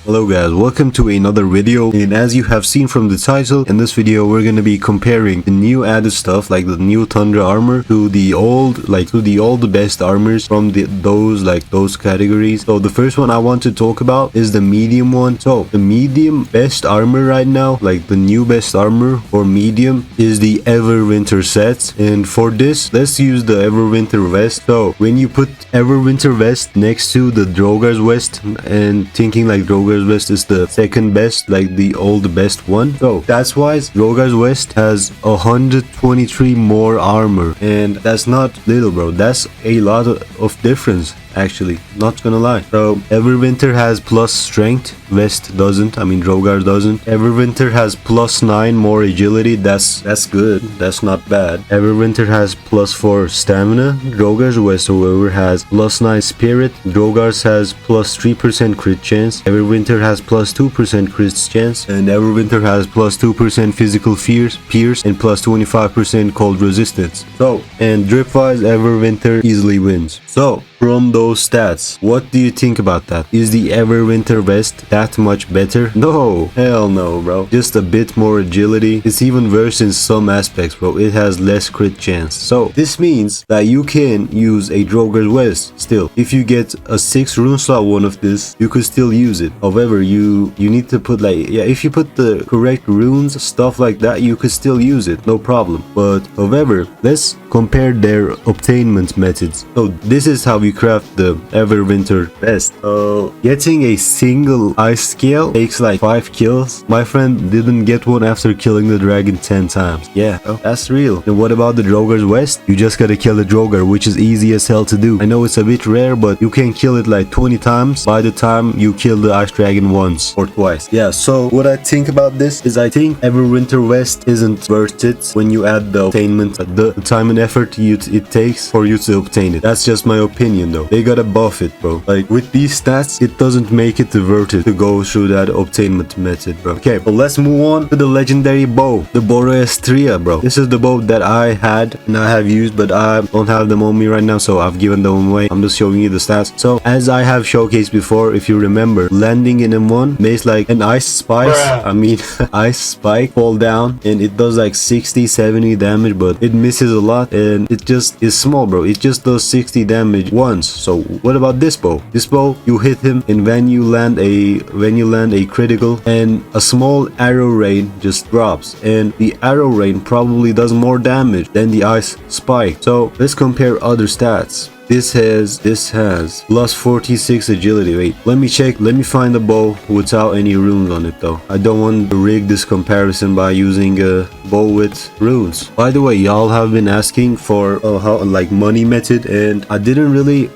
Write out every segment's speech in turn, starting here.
Hello guys, welcome to another video, and as you have seen from the title, in this video we're gonna be comparing the new added stuff like the new Tundra armor to the old best armors from those categories. So the first one I want to talk about is the medium one. So the medium best armor right now, like the new best armor for medium, is the Everwinter set. And for this, let's use the Everwinter vest. So when you put Everwinter vest next to the Drogar's vest and thinking like Drogar's vest is the second best, like the old best one, so that's why Drogar's vest has 123 more armor, and that's not little, bro. That's a lot of difference, actually, not gonna lie. So Everwinter has plus strength, vest doesn't. I mean Drogar doesn't. Everwinter has plus 9 more agility. That's good, that's not bad. Everwinter has plus 4 stamina. Drogar's vest however has plus 9 spirit. Drogar's has plus 3% crit chance. Everwinter has plus 2% crit chance, and Everwinter has plus 2% physical pierce and plus 25% cold resistance. So, and drip wise, Everwinter easily wins. So from those stats, what do you think about that? Is the Everwinter vest that much better? No, hell no, bro. Just a bit more agility. It's even worse in some aspects, bro. It has less crit chance. So this means that you can use a Drogar's vest still. If you get a 6 rune slot one of this, you could still use it. However, you need to put like, yeah, if you put the correct runes, stuff like that, you could still use it, no problem. But however, let's compare their obtainment methods. So this is how you craft the Everwinter vest. Getting a single ice scale takes like 5 kills. My friend didn't get one after killing the dragon 10 times. Yeah, that's real. And what about the Drogar's vest? You just gotta kill the Drogar, which is easy as hell to do. I know it's a bit rare, but you can kill it like 20 times by the time you kill the ice dragon once or twice. Yeah, so what I think about this is I think Everwinter vest isn't worth it when you add the obtainment, the time and effort it takes for you to obtain it. That's just my opinion though. They gotta buff it, bro. Like with these stats, it doesn't make it worth it to go through that obtainment method, bro. Okay, but let's move on to the legendary bow, the Boreastria, bro. This is the bow that I had and I have used, but I don't have them on me right now, so I've given them away. I'm just showing you the stats. So as I have showcased before, if you remember, landing in M1 makes like an ice spice, ice spike fall down, and it does like 60-70 damage, but it misses a lot and it just is small, bro. It just does 60 damage once. So what about this bow? This bow, you hit him, and when you land a critical, and a small arrow rain just drops, and the arrow rain probably does more damage than the ice spike. So let's compare other stats. This has plus 46 agility. Wait, let me check. Let me find a bow without any runes on it though. I don't want to rig this comparison by using a bow with runes. By the way, y'all have been asking for how like money method, and I didn't really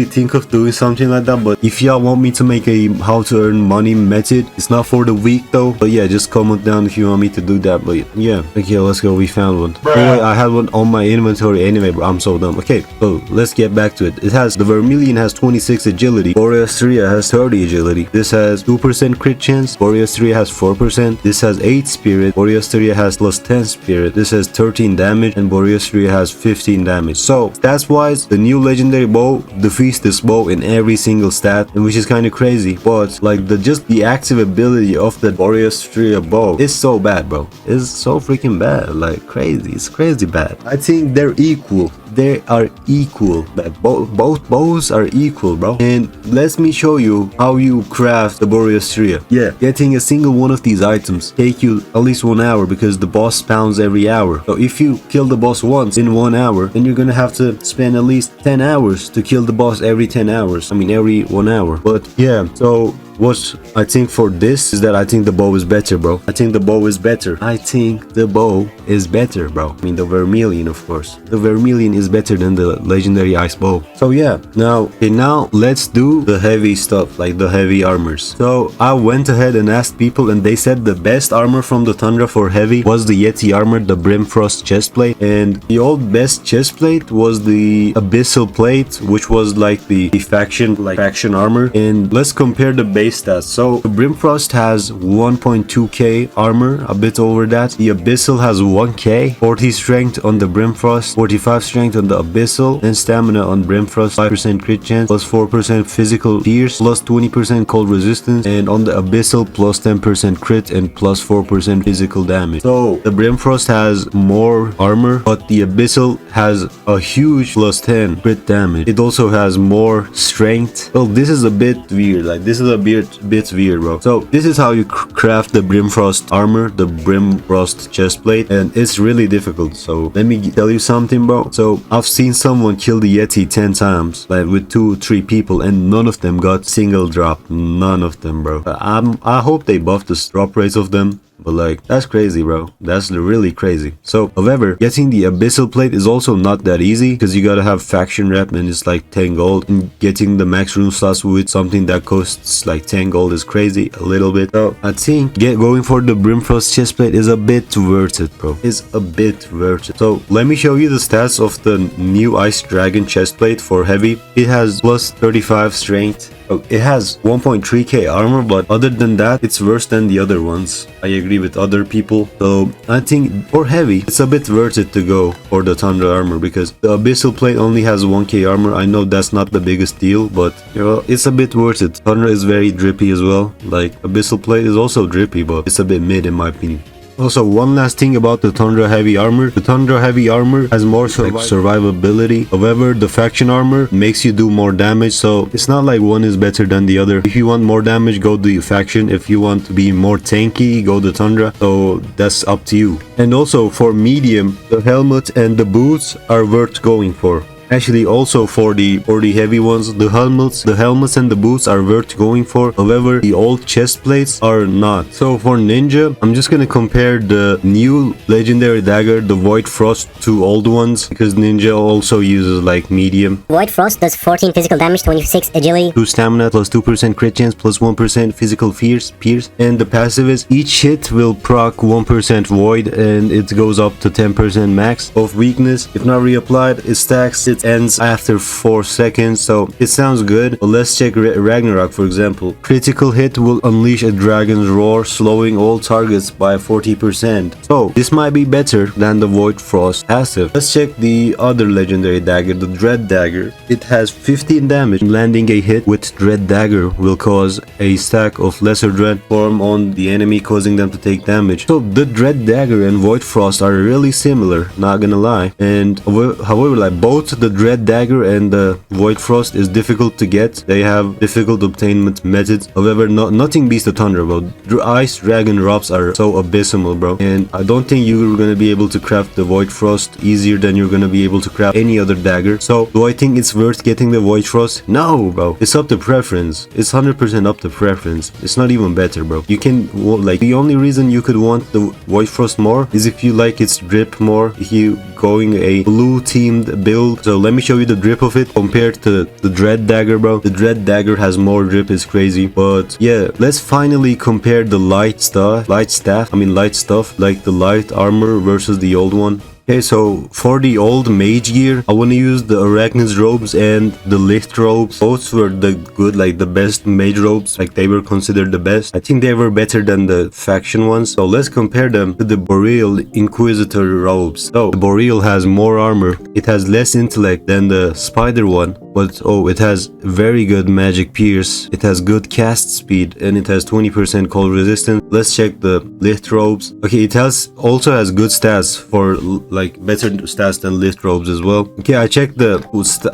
think of doing something like that. But if y'all want me to make a how to earn money method, it's not for the week though. But yeah, just comment down if you want me to do that. But yeah, okay, let's go. We found one. Oh, wait, I had one on my inventory anyway, bro. I'm so dumb. Okay, so let's get back to it. It has the Vermilion has 26 agility. Boreastria has 30 agility. This has 2% crit chance. Boreastria has 4%. This has 8 spirit. Boreastria has plus 10 spirit. This has 13 damage, and Boreastria has 15 damage. So stats wise, the new legendary bow defeats this bow in every single stat, and which is kind of crazy. But like the active ability of the Boreastria bow is so bad, bro. It's so freaking bad, like crazy. It's crazy bad. I think they're equal. They are equal. Both bows are equal, bro. And let me show you how you craft the Boreastria. Yeah, getting a single one of these items take you at least 1 hour because the boss spawns every hour. So if you kill the boss once in 1 hour, then you're gonna have to spend at least 10 hours to kill the boss every 10 hours. I mean every 1 hour. But yeah, so what I think for this is that I think the bow is better, bro. I think the bow is better. I think the bow is better, bro. I mean the Vermilion, of course. The Vermilion is better than the legendary ice bow. So yeah, now let's do the heavy stuff, like the heavy armors. So I went ahead and asked people, and they said the best armor from the Tundra for heavy was the Yeti armor, the Brimfrost chestplate, and the old best chestplate was the Abyssal plate, which was like the faction armor. And let's compare the base stats. So the Brimfrost has 1.2k armor, a bit over that. The Abyssal has 1k, 40 strength on the Brimfrost, 45 strength on the Abyssal, and stamina on Brimfrost, 5% crit chance, plus 4% physical pierce, plus 20% cold resistance, and on the Abyssal plus 10% crit and plus 4% physical damage. So the Brimfrost has more armor, but the Abyssal has a huge plus 10 crit damage. It also has more strength. Well, this is a bit weird. Like, this is a bit weird, bro. So this is how you craft the Brimfrost armor, the Brimfrost chestplate, and it's really difficult. So let me tell you something, bro. So I've seen someone kill the Yeti 10 times, like with 2-3 people, and none of them got single drop. None of them, bro. I hope they buff the drop rates of them. But like, that's crazy, bro. That's really crazy. So, however, getting the Abyssal plate is also not that easy, because you gotta have faction rep and it's like 10 gold. And getting the max rune slots with something that costs like 10 gold is crazy a little bit. So I think going for the Brimfrost chestplate is a bit worth it, bro. It's a bit worth it. So let me show you the stats of the new Ice Dragon chestplate for heavy. It has plus 35 strength. It has 1.3k armor, but other than that, it's worse than the other ones. I agree with other people. So I think for heavy, it's a bit worth it to go for the Tundra armor, because the Abyssal plate only has 1k armor. I know that's not the biggest deal, but you know, it's a bit worth it. Tundra is very drippy as well. Like, Abyssal plate is also drippy, but it's a bit mid in my opinion. Also, one last thing about the Tundra heavy armor. The Tundra heavy armor has more survivability. However, the faction armor makes you do more damage, so it's not like one is better than the other. If you want more damage, go the faction. If you want to be more tanky, go the Tundra. So that's up to you. And also for medium, the helmet and the boots are worth going for. Actually, also for the heavy ones, the helmets and the boots are worth going for. However, the old chest plates are not. So for ninja, I'm just gonna compare the new legendary dagger, the Void Frost, to old ones, because ninja also uses like medium. Void Frost does 14 physical damage, 26 agility, 2 stamina, plus 2% crit chance, plus 1% physical pierce. And the passive is each hit will proc 1% void, and it goes up to 10% max of weakness. If not reapplied, it stacks. It ends after 4 seconds, so it sounds good. But let's check Ragnarok, for example. Critical hit will unleash a dragon's roar, slowing all targets by 40%. So this might be better than the Void Frost passive. Let's check the other legendary dagger, the Dread Dagger. It has 15 damage. Landing a hit with Dread Dagger will cause a stack of Lesser Dread form on the enemy, causing them to take damage. So the Dread Dagger and Void Frost are really similar, not gonna lie. And however, like, both the Dread Dagger and the Void Frost is difficult to get. They have difficult obtainment methods. However, nothing beats the Tundra, bro. Ice Dragon drops are so abysmal, bro. And I don't think you're gonna be able to craft the Void Frost easier than you're gonna be able to craft any other dagger. So do I think it's worth getting the Void Frost? No, bro. It's up to preference. It's 100% up to preference. It's not even better, bro. You can, like, the only reason you could want the Void Frost more is if you like its drip more, if you going a blue teamed build. So let me show you the drip of it compared to the Dread Dagger, bro. The Dread Dagger has more drip, it's crazy. But yeah, let's finally compare the light stuff, like the light armor versus the old one. Okay, so for the old mage gear, I want to use the Arachnid's robes and the Licht robes. Both were the good, like the best mage robes, like they were considered the best. I think they were better than the faction ones. So let's compare them to the Boreal Inquisitor robes. So the Boreal has more armor. It has less intellect than the Spider one. But oh, it has very good magic pierce. It has good cast speed, and it has 20% cold resistance. Let's check the Licht robes. Okay, it also has good stats for like better stats than Licht robes as well. Okay, I checked the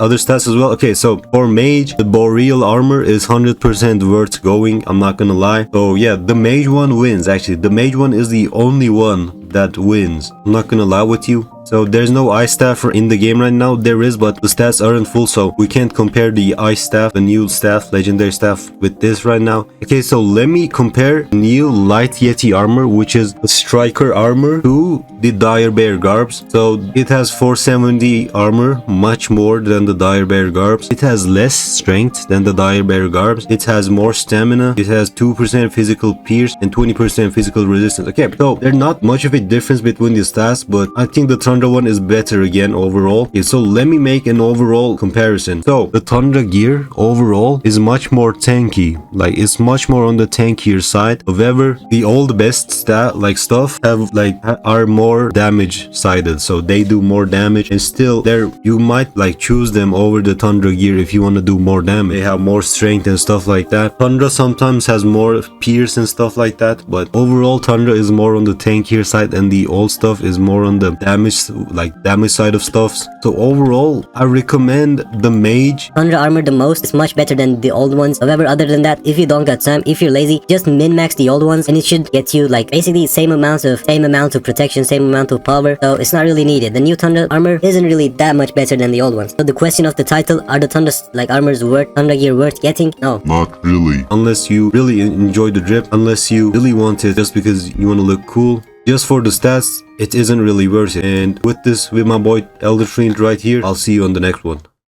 other stats as well. Okay, so for mage, the Boreal armor is 100% worth going. I'm not gonna lie. So yeah, the mage one wins. Actually, the mage one is the only one that wins. I'm not gonna lie with you. So there's no ice staff in the game right now. There is, but the stats aren't full, so we can't compare the ice staff, the new staff, legendary staff, with this right now. Okay, so let me compare new light Yeti armor, which is the striker armor, to the dire bear garbs. So it has 470 armor, much more than the dire bear garbs. It has less strength than the dire bear garbs. It has more stamina. It has 2% physical pierce and 20% physical resistance. Okay, so they're not much of a bit difference between the stats, but I think the Tundra one is better again overall. Okay, so let me make an overall comparison. So the Tundra gear overall is much more tanky, like it's much more on the tankier side. However, the old best stat like stuff are more damage sided, so they do more damage, and still there you might like choose them over the Tundra gear if you want to do more damage. They have more strength and stuff like that. Tundra sometimes has more pierce and stuff like that, but overall Tundra is more on the tankier side and the old stuff is more on the damage side of stuff. So overall I recommend the mage Tundra armor the most. It's much better than the old ones. However, other than that, if you don't got time, if you're lazy, just min-max the old ones and it should get you like basically same amount of protection, same amount of power. So it's not really needed. The new Tundra armor isn't really that much better than the old ones. So the question of the title, are the Tundra armors worth, Tundra gear worth getting? No. Not really. Unless you really enjoy the drip, unless you really want it just because you want to look cool. Just for the stats, it isn't really worth it. And with my boy Elder Fiend right here, I'll see you on the next one.